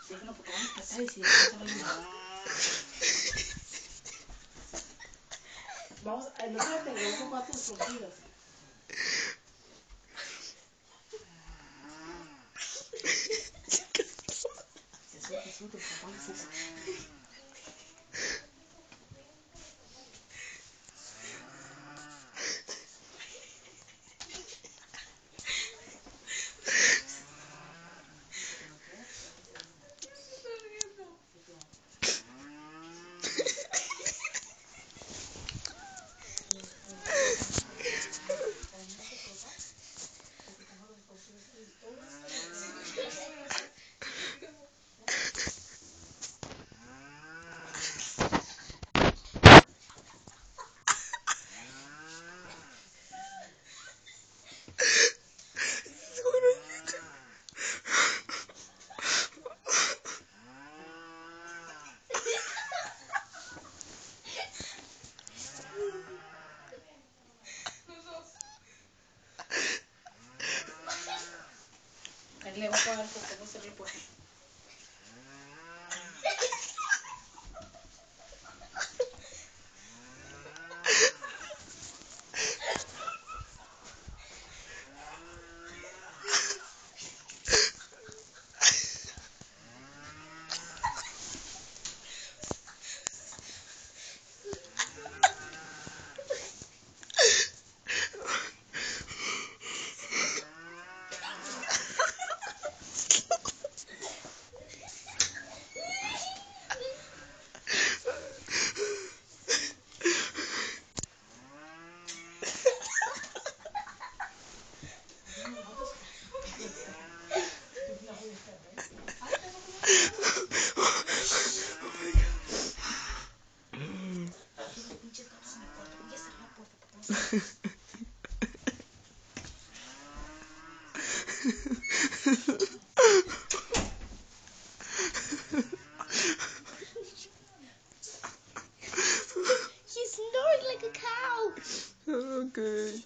Déjalo porque van a pasar y si vamos a no te le voy a tus sonidos. Se sube, papá, le voy a pagar porque no se le puede. He snored like a cow. Okay.